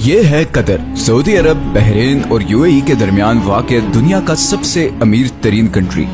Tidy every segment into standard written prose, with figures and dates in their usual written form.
یہ ہے قطر، سعودی عرب، بحرین اور UAE کے درمیان واقع دنیا کا سب سے امیر ترین کنٹری۔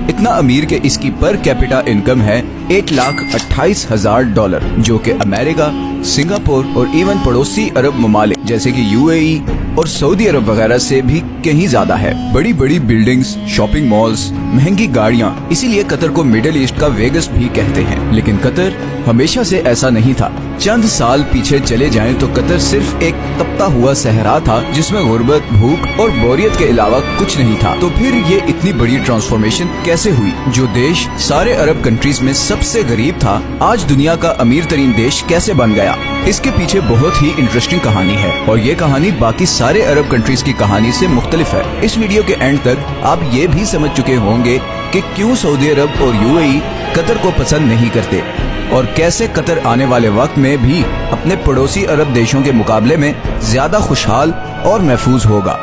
اتنا امیر کہ اس کی پر کیپٹا انکم ہے $1,28,000، جو کہ امریکہ، سنگاپور اور ایون پڑوسی عرب ممالک جیسے کہ UAE اور سعودی عرب وغیرہ سے بھی کہیں زیادہ ہے۔ بڑی بڑی بلڈنگز، شاپنگ مالز، مہنگی گاڑیاں، اسی لیے قطر کو مڈل ایسٹ کا ویگس بھی کہتے ہیں۔ لیکن قطر ہمیشہ سے ایسا نہیں تھا۔ چند سال پیچھے چلے جائیں تو قطر صرف ایک تپتا ہوا صحرا تھا جس میں غربت، بھوک اور بوریت کے علاوہ کچھ نہیں تھا۔ تو پھر یہ اتنی بڑی ٹرانسفارمیشن کیسے ہوئی؟ جو دیش سارے عرب کنٹریز میں سب سے غریب تھا، آج دنیا کا امیر ترین دیش کیسے بن گیا؟ اس کے پیچھے بہت ہی انٹرسٹنگ کہانی ہے، اور یہ کہانی باقی سارے عرب کنٹریز کی کہانی سے مختلف ہے۔ اس ویڈیو کے اینڈ تک آپ یہ بھی سمجھ چکے ہوں گے کہ کیوں سعودی عرب اور UAE قطر کو پسند نہیں کرتے، اور کیسے قطر آنے والے وقت میں بھی اپنے پڑوسی عرب دیشوں کے مقابلے میں زیادہ خوشحال اور محفوظ ہوگا۔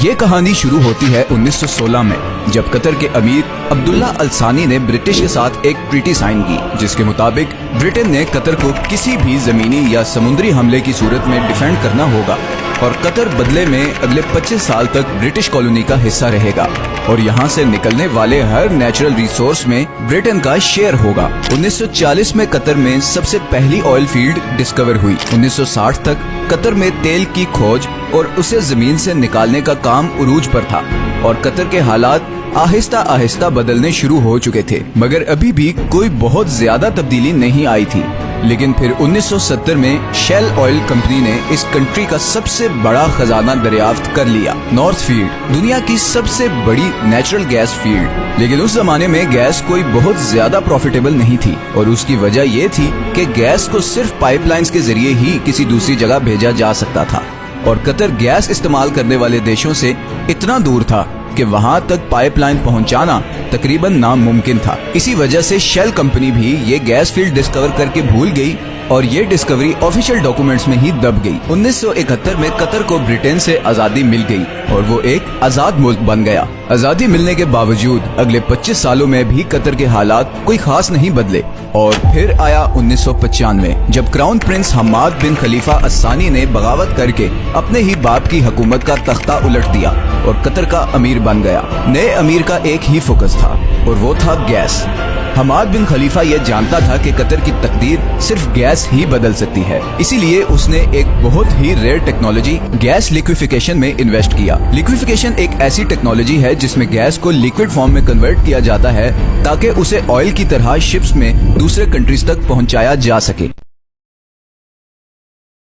یہ کہانی شروع ہوتی ہے 1916 میں، جب قطر کے امیر عبداللہ الثانی نے برٹش کے ساتھ ایک ٹریٹی سائن کی، جس کے مطابق برٹن نے قطر کو کسی بھی زمینی یا سمندری حملے کی صورت میں ڈیفینڈ کرنا ہوگا، اور قطر بدلے میں اگلے 25 سال تک برٹش کالونی کا حصہ رہے گا، اور یہاں سے نکلنے والے ہر نیچرل ریسورس میں برٹن کا شیئر ہوگا۔ 1940 میں قطر میں سب سے پہلی آئل فیلڈ ڈسکور ہوئی۔ 1960 تک قطر میں تیل کی کھوج اور اسے زمین سے نکالنے کا کام عروج پر تھا، اور قطر کے حالات آہستہ آہستہ بدلنے شروع ہو چکے تھے، مگر ابھی بھی کوئی بہت زیادہ تبدیلی نہیں آئی تھی۔ لیکن پھر 1970 میں شیل آئل کمپنی نے اس کنٹری کا سب سے بڑا خزانہ دریافت کر لیا، نارتھ فیلڈ، دنیا کی سب سے بڑی نیچرل گیس فیلڈ۔ لیکن اس زمانے میں گیس کوئی بہت زیادہ پروفیٹیبل نہیں تھی، اور اس کی وجہ یہ تھی کہ گیس کو صرف پائپ لائنز کے ذریعے ہی کسی دوسری جگہ بھیجا جا سکتا تھا، اور قطر گیس استعمال کرنے والے دیشوں سے اتنا دور تھا کہ وہاں تک پائپ لائن پہنچانا تقریباً ناممکن تھا۔ اسی وجہ سے شیل کمپنی بھی یہ گیس فیلڈ ڈسکور کر کے بھول گئی، اور یہ ڈسکوری آفیشیل ڈاکومنٹس میں ہی دب گئی۔ 1971 میں قطر کو برٹن سے آزادی مل گئی، اور وہ ایک آزاد ملک بن گیا۔ آزادی ملنے کے باوجود اگلے 25 سالوں میں بھی قطر کے حالات کوئی خاص نہیں بدلے، اور پھر آیا 1995 جب کراؤن پرنس حماد بن خلیفہ الثانی نے بغاوت کر کے اپنے ہی باپ کی حکومت کا تختہ الٹ دیا اور قطر کا امیر بن گیا۔ نئے امیر کا ایک ہی فوکس تھا، اور وہ تھا گیس۔ حماد بن خلیفہ یہ جانتا تھا کہ قطر کی تقدیر صرف گیس ہی بدل سکتی ہے، اسی لیے اس نے ایک بہت ہی ریئر ٹیکنالوجی گیس لیکویفیکیشن میں انویسٹ کیا۔ لیکویفیکیشن ایک ایسی ٹیکنالوجی ہے جس میں گیس کو لیکوڈ فارم میں کنورٹ کیا جاتا ہے تاکہ اسے آئل کی طرح شپس میں دوسرے کنٹریز تک پہنچایا جا سکے۔